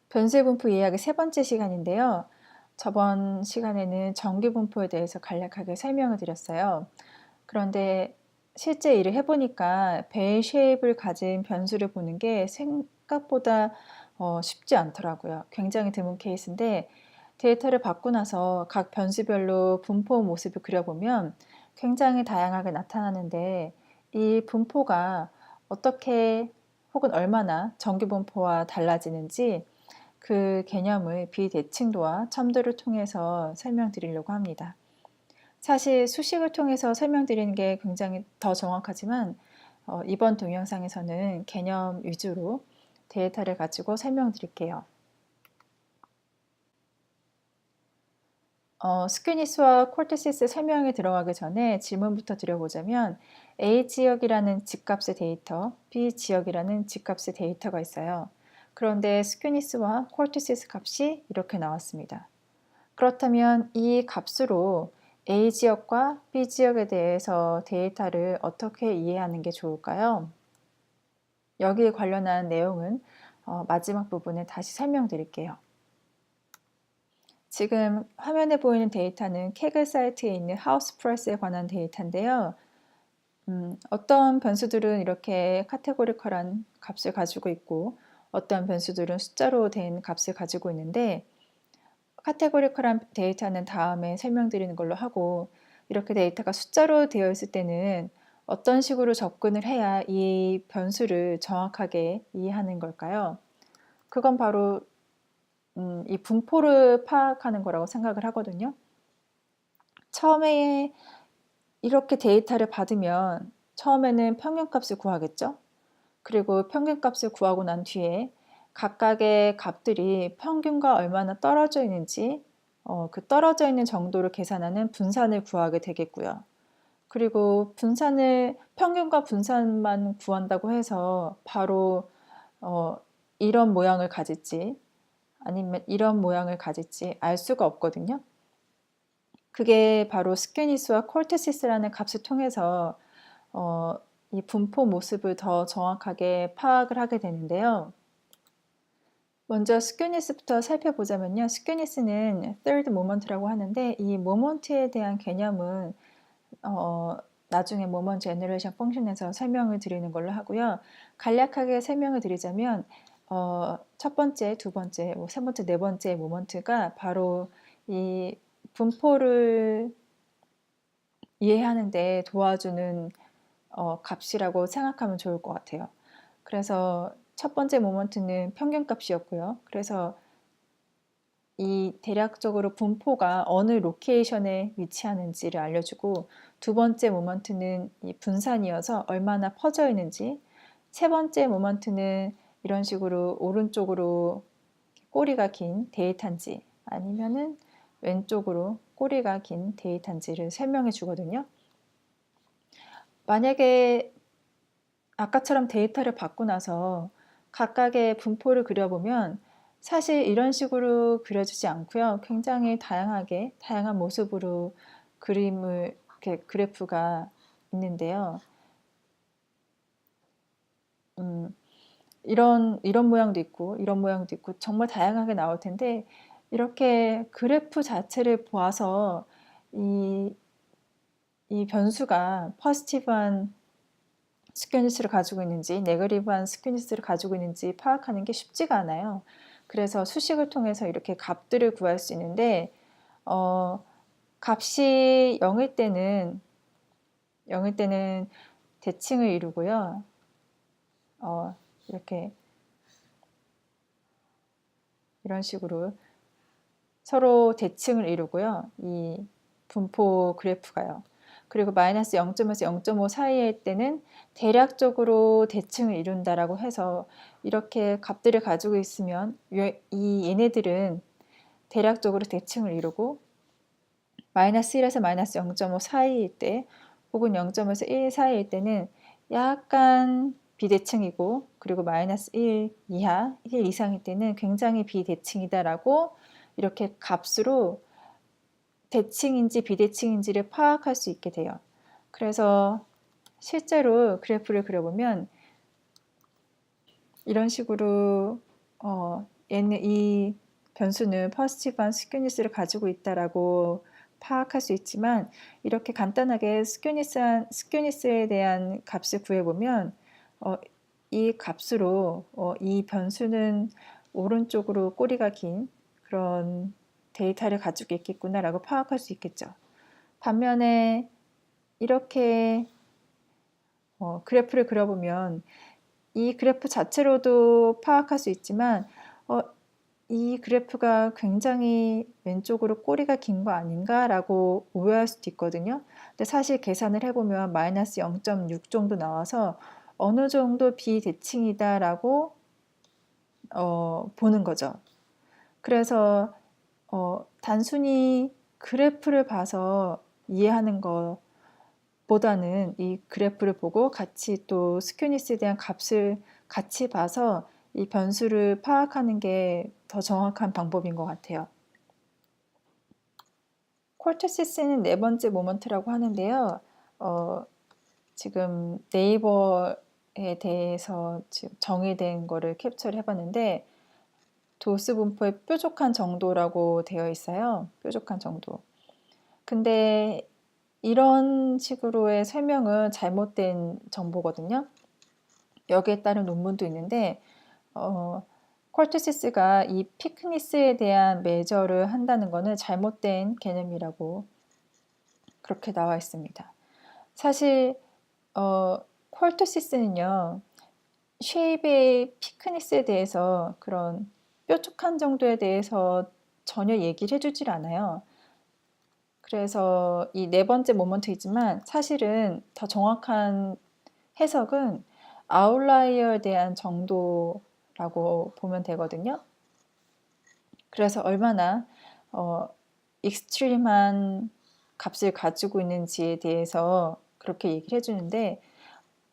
변수의 분포 이해하기 세 번째 시간인데요. 저번 시간에는 정규 분포에 대해서 간략하게 설명을 드렸어요. 그런데 실제 일을 해보니까 벨 쉐입을 가진 변수를 보는 게 생각보다 쉽지 않더라고요. 굉장히 드문 케이스인데 데이터를 받고 나서 각 변수별로 분포 모습을 그려보면 굉장히 다양하게 나타나는데 이 분포가 어떻게 혹은 얼마나 정규 분포와 달라지는지 그 개념을 비대칭도와 첨도를 통해서 설명드리려고 합니다. 사실 수식을 통해서 설명드리는 게 굉장히 더 정확하지만 이번 동영상에서는 개념 위주로 데이터를 가지고 설명드릴게요. 스퀴니스와 콜테시스 설명에 들어가기 전에 질문부터 드려보자면 A 지역이라는 집값의 데이터, B 지역이라는 집값의 데이터가 있어요. 그런데 스퀴니스와 콜테시스 값이 이렇게 나왔습니다. 그렇다면 이 값으로 A 지역과 B 지역에 대해서 데이터를 어떻게 이해하는 게 좋을까요? 여기에 관련한 내용은 마지막 부분에 다시 설명드릴게요. 지금 화면에 보이는 데이터는 캐글 사이트에 있는 하우스 프라이스에 관한 데이터인데요. 어떤 변수들은 이렇게 카테고리컬한 값을 가지고 있고 어떤 변수들은 숫자로 된 값을 가지고 있는데 카테고리컬한 데이터는 다음에 설명드리는 걸로 하고 이렇게 데이터가 숫자로 되어 있을 때는 어떤 식으로 접근을 해야 이 변수를 정확하게 이해하는 걸까요? 그건 바로 이 분포를 파악하는 거라고 생각을 하거든요. 처음에 이렇게 데이터를 받으면 처음에는 평균값을 구하겠죠. 그리고 평균값을 구하고 난 뒤에 각각의 값들이 평균과 얼마나 떨어져 있는지 그 떨어져 있는 정도를 계산하는 분산을 구하게 되겠고요. 그리고 평균과 분산만 구한다고 해서 바로 이런 모양을 가질지 아니면 이런 모양을 가질지 알 수가 없거든요. 그게 바로 스퀴니스와 콜테시스라는 값을 통해서 이 분포 모습을 더 정확하게 파악을 하게 되는데요. 먼저 스퀴니스부터 살펴보자면요. 스퀴니스는 third moment라고 하는데 이 moment에 대한 개념은 나중에 moment generation 펑션에서 설명을 드리는 걸로 하고요. 간략하게 설명을 드리자면 첫 번째, 두 번째, 세 번째, 네 번째 모먼트가 바로 이 분포를 이해하는 데 도와주는 값이라고 생각하면 좋을 것 같아요. 그래서 첫 번째 모먼트는 평균값이었고요. 그래서 이 대략적으로 분포가 어느 로케이션에 위치하는지를 알려주고 두 번째 모먼트는 이 분산이어서 얼마나 퍼져 있는지 세 번째 모먼트는 이런 식으로 오른쪽으로 꼬리가 긴 데이터인지 아니면은 왼쪽으로 꼬리가 긴 데이터인지를 설명해 주거든요. 만약에 아까처럼 데이터를 받고 나서 각각의 분포를 그려보면 사실 이런 식으로 그려지지 않고요. 굉장히 다양한 모습으로 이렇게 그래프가 있는데요. 이런 모양도 있고 이런 모양도 있고 정말 다양하게 나올 텐데 이렇게 그래프 자체를 보아서 이 변수가 포지티브한 스퀘니스를 가지고 있는지 네거티브한 스퀘니스를 가지고 있는지 파악하는 게 쉽지가 않아요. 그래서 수식을 통해서 이렇게 값들을 구할 수 있는데 값이 0일 때는 대칭을 이루고요. 이렇게 이런 식으로 서로 대칭을 이루고요. 이 분포 그래프가요. 그리고 마이너스 0.에서 0.5 사이일 때는 대략적으로 대칭을 이룬다라고 해서 이렇게 값들을 가지고 있으면 얘네들은 대략적으로 대칭을 이루고 마이너스 1에서 마이너스 0.5 사이일 때 혹은 0.5에서 1 사이일 때는 약간 비대칭이고 그리고 마이너스 1 이하, 1 이상일 때는 굉장히 비대칭이다라고 이렇게 값으로 대칭인지 비대칭인지를 파악할 수 있게 돼요. 그래서 실제로 그래프를 그려보면 이런 식으로 이 변수는 포지티브한 스큐니스를 가지고 있다라고 파악할 수 있지만 이렇게 간단하게 스큐니스에 대한 값을 구해보면 이 값으로 이 변수는 오른쪽으로 꼬리가 긴 그런 데이터를 가지고 있겠구나라고 파악할 수 있겠죠. 반면에 이렇게 그래프를 그려보면 이 그래프 자체로도 파악할 수 있지만 이 그래프가 굉장히 왼쪽으로 꼬리가 긴 거 아닌가라고 오해할 수도 있거든요. 근데 사실 계산을 해보면 마이너스 0.6 정도 나와서 어느 정도 비대칭이다라고 보는 거죠. 그래서 단순히 그래프를 봐서 이해하는 것보다는 이 그래프를 보고 같이 또 스큐니스에 대한 값을 같이 봐서 이 변수를 파악하는 게 더 정확한 방법인 것 같아요. 콜트시스는 네 번째 모먼트라고 하는데요. 지금 네이버에 대해서 지금 정의된 거를 캡처를 해봤는데 도스 분포의 뾰족한 정도라고 되어 있어요. 뾰족한 정도. 근데 이런 식으로의 설명은 잘못된 정보거든요. 여기에 따른 논문도 있는데 콜트시스가 이 피크니스에 대한 메저를 한다는 것은 잘못된 개념이라고 그렇게 나와 있습니다. 사실 콜트시스는요. 쉐입의 피크니스에 대해서 그런 뾰족한 정도에 대해서 전혀 얘기를 해주질 않아요. 그래서 이 네 번째 모먼트이지만 사실은 더 정확한 해석은 아웃라이어에 대한 정도라고 보면 되거든요. 그래서 얼마나 익스트림한 값을 가지고 있는지에 대해서 그렇게 얘기를 해주는데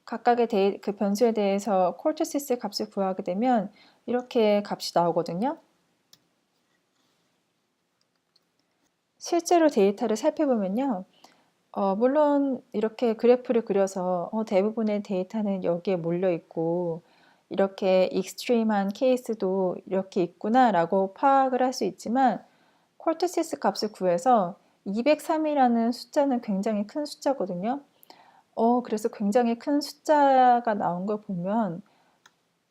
각각의 그 변수에 대해서 콜트시스 값을 구하게 되면 이렇게 값이 나오거든요. 실제로 데이터를 살펴보면요. 물론 이렇게 그래프를 그려서 대부분의 데이터는 여기에 몰려 있고 이렇게 익스트림한 케이스도 이렇게 있구나 라고 파악을 할 수 있지만 콜트시스 값을 구해서 203이라는 숫자는 굉장히 큰 숫자거든요. 그래서 굉장히 큰 숫자가 나온 걸 보면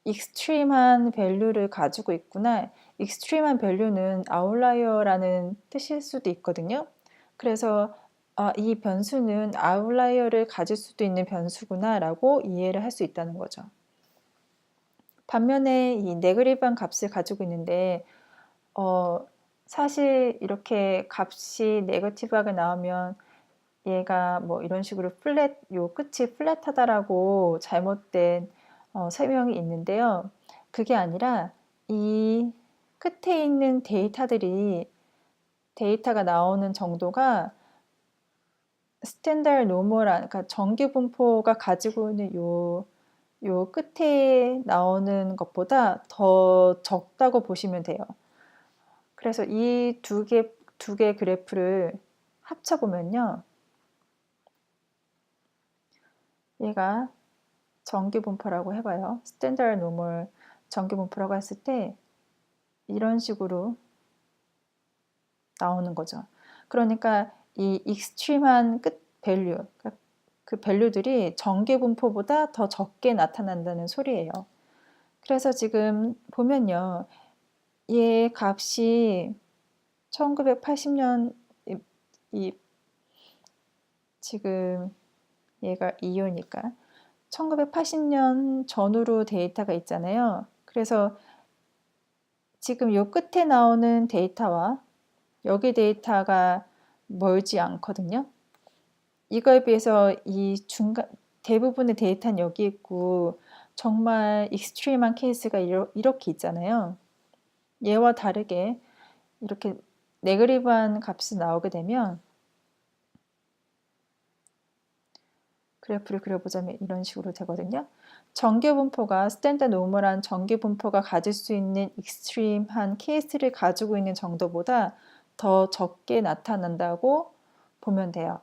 익스트림한 밸류를 가지고 있구나. 익스트림한 밸류는 아웃라이어라는 뜻일 수도 있거든요. 그래서 이 변수는 아웃라이어를 가질 수도 있는 변수구나 라고 이해를 할 수 있다는 거죠. 반면에 이 네거티브한 값을 가지고 있는데 사실 이렇게 값이 네거티브하게 나오면 얘가 뭐 이런 식으로 요 끝이 플랫하다라고 잘못된 설명이 있는데요. 그게 아니라 이 끝에 있는 데이터가 나오는 정도가 스탠다드 노멀한, 그러니까 정기 분포가 가지고 있는 요 끝에 나오는 것보다 더 적다고 보시면 돼요. 그래서 이 두 개 그래프를 합쳐보면요. 얘가 정기 분포라고 해봐요. 스탠다드 노멀 정기 분포라고 했을 때 이런 식으로 나오는 거죠. 그러니까 이 익스트림한 끝 밸류, 그러니까 그 밸류들이 정기 분포보다 더 적게 나타난다는 소리예요. 그래서 지금 보면요. 얘 값이 1980년 지금 얘가 2호니까 1980년 전후로 데이터가 있잖아요. 그래서 지금 요 끝에 나오는 데이터와 여기 데이터가 멀지 않거든요. 이거에 비해서 이 중간 대부분의 데이터는 여기 있고 정말 익스트림한 케이스가 이렇게 있잖아요. 얘와 다르게 이렇게 네거티브한 값이 나오게 되면 그래프를 그려보자면 이런 식으로 되거든요. 정기 분포가 스탠다드 노멀한 정기 분포가 가질 수 있는 익스트림한 케이스를 가지고 있는 정도보다 더 적게 나타난다고 보면 돼요.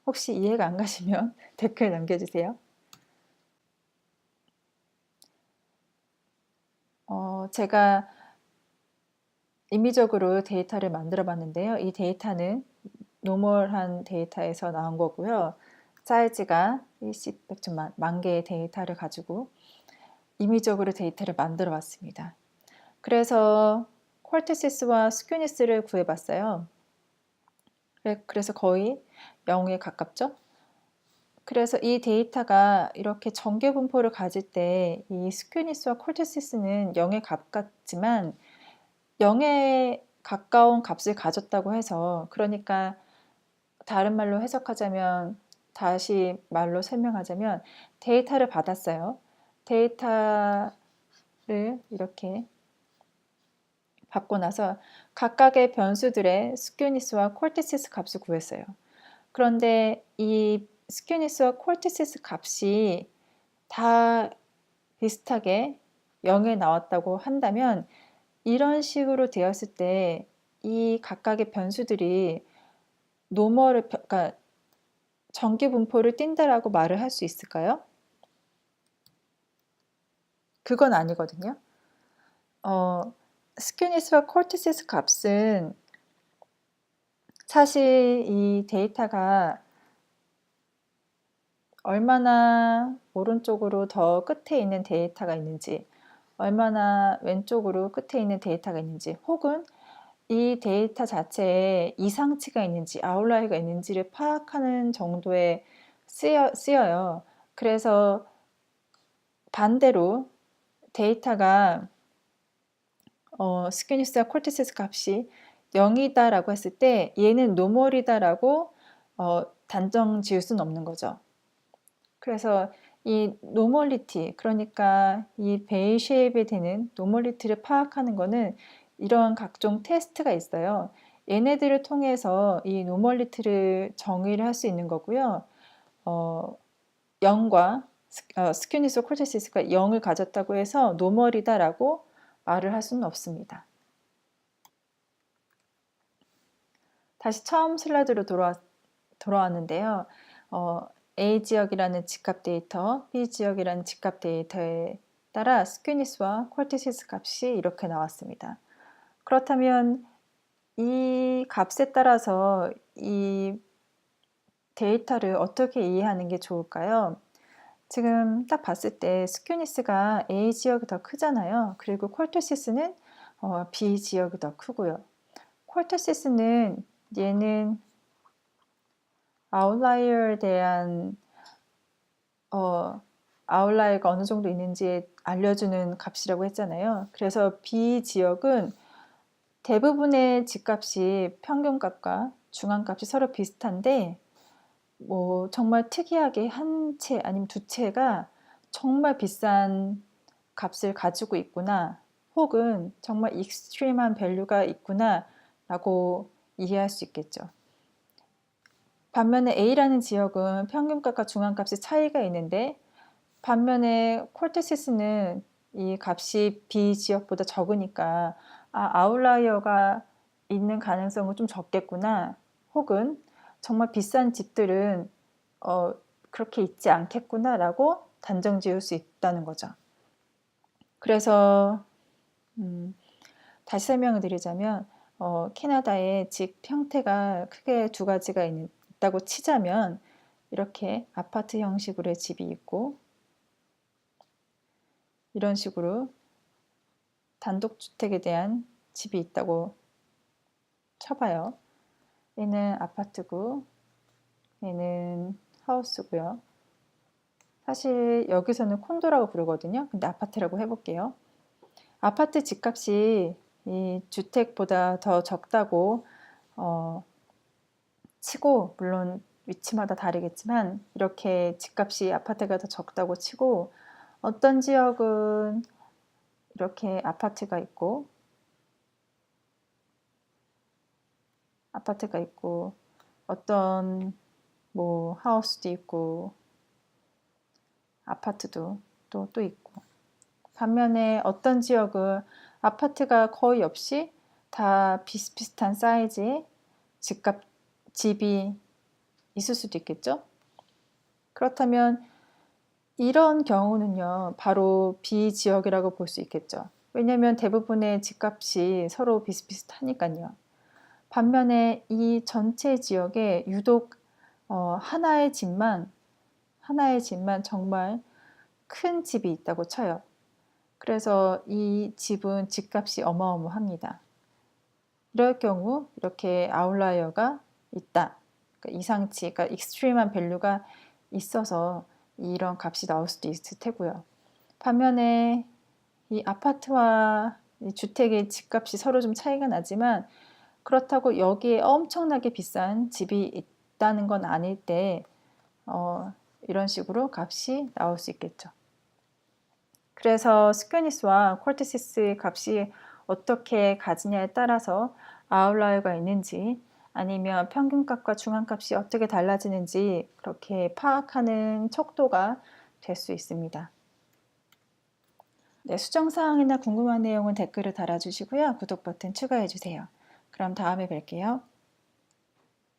혹시 이해가 안 가시면 댓글 남겨주세요. 제가 임의적으로 데이터를 만들어 봤는데요. 이 데이터는 노멀한 데이터에서 나온 거고요. 사이즈가 10, 100천 만 개의 데이터를 가지고 임의적으로 데이터를 만들어 봤습니다. 그래서 퀄티시스와 스큐니스를 구해봤어요. 그래서 거의 0에 가깝죠. 그래서 이 데이터가 이렇게 정규 분포를 가질 때 이 스큐니스와 퀄티시스는 0에 가깝지만 0에 가까운 값을 가졌다고 해서, 그러니까 다른 말로 해석하자면, 다시 말로 설명하자면 데이터를 받았어요. 데이터를 이렇게 받고 나서 각각의 변수들의 스큐니스와 퀄티시스 값을 구했어요. 그런데 이 스큐니스와 퀄티시스 값이 다 비슷하게 0에 나왔다고 한다면, 이런 식으로 되었을 때 이 각각의 변수들이 노멀을, 그러니까 정기 분포를 띈다라고 말을 할 수 있을까요? 그건 아니거든요. 스큐니스와 콜티시스 값은 사실 이 데이터가 얼마나 오른쪽으로 더 끝에 있는 데이터가 있는지, 얼마나 왼쪽으로 끝에 있는 데이터가 있는지, 혹은 이 데이터 자체에 이상치가 있는지 아웃라이어가 있는지를 파악하는 정도에 쓰여요. 그래서 반대로 데이터가 스큐니스와 콜티시스 값이 0이다라고 했을 때 얘는 노멀이다라고 단정 지을 수는 없는 거죠. 그래서 이 노멀리티, 그러니까 이 베일 쉐입에 되는 노멀리티를 파악하는 거는 이런 각종 테스트가 있어요. 얘네들을 통해서 이 노멀리티를 정의를 할 수 있는 거고요. 0과 스큐니스 콜테시스가 0을 가졌다고 해서 노멀이다라고 말을 할 수는 없습니다. 다시 처음 슬라이드로 돌아왔는데요. A 지역이라는 집값 데이터, B 지역이라는 집값 데이터에 따라 스큐니스와 퀄티시스 값이 이렇게 나왔습니다. 그렇다면 이 값에 따라서 이 데이터를 어떻게 이해하는 게 좋을까요? 지금 딱 봤을 때 스큐니스가 A 지역이 더 크잖아요. 그리고 퀄티시스는 B 지역이 더 크고요. 퀄티시스는 얘는 아웃라이어에 대한 아웃라이어가 어느 정도 있는지 알려주는 값이라고 했잖아요. 그래서 B 지역은 대부분의 집값이 평균값과 중앙값이 서로 비슷한데, 뭐 정말 특이하게 한 채 아니면 두 채가 정말 비싼 값을 가지고 있구나, 혹은 정말 익스트림한 밸류가 있구나 라고 이해할 수 있겠죠. 반면에 A라는 지역은 평균값과 중앙값의 차이가 있는데, 반면에 콜테시스는 이 값이 B 지역보다 적으니까 아웃라이어가 있는 가능성은 좀 적겠구나, 혹은 정말 비싼 집들은 그렇게 있지 않겠구나 라고 단정 지을 수 있다는 거죠. 그래서 다시 설명을 드리자면, 캐나다의 집 형태가 크게 두 가지가 있다고 치자면, 이렇게 아파트 형식으로의 집이 있고, 이런 식으로 단독주택에 대한 집이 있다고 쳐봐요. 얘는 아파트고 얘는 하우스고요. 사실 여기서는 콘도라고 부르거든요. 근데 아파트라고 해볼게요. 아파트 집값이 이 주택보다 더 적다고 치고, 물론 위치마다 다르겠지만 이렇게 집값이 아파트가 더 적다고 치고, 어떤 지역은 이렇게 아파트가 있고 어떤 뭐 하우스도 있고 아파트도 또 있고, 반면에 어떤 지역은 아파트가 거의 없이 다 비슷비슷한 사이즈의 집이 있을 수도 있겠죠. 그렇다면 이런 경우는요, 바로 B 지역이라고 볼 수 있겠죠. 왜냐면 대부분의 집값이 서로 비슷비슷하니까요. 반면에 이 전체 지역에 유독 하나의 집만 정말 큰 집이 있다고 쳐요. 그래서 이 집은 집값이 어마어마합니다. 이럴 경우 이렇게 아웃라이어가 있다. 그러니까 이상치, 그러니까 익스트림한 밸류가 있어서 이런 값이 나올 수도 있을 테고요. 반면에 이 아파트와 이 주택의 집값이 서로 좀 차이가 나지만 그렇다고 여기에 엄청나게 비싼 집이 있다는 건 아닐 때 이런 식으로 값이 나올 수 있겠죠. 그래서 스퀘니스와 콜테시스의 값이 어떻게 가지냐에 따라서 아웃라이어가 있는지 아니면 평균값과 중앙값이 어떻게 달라지는지 그렇게 파악하는 척도가 될 수 있습니다. 네, 수정사항이나 궁금한 내용은 댓글을 달아주시고요. 구독 버튼 추가해주세요. 그럼 다음에 뵐게요.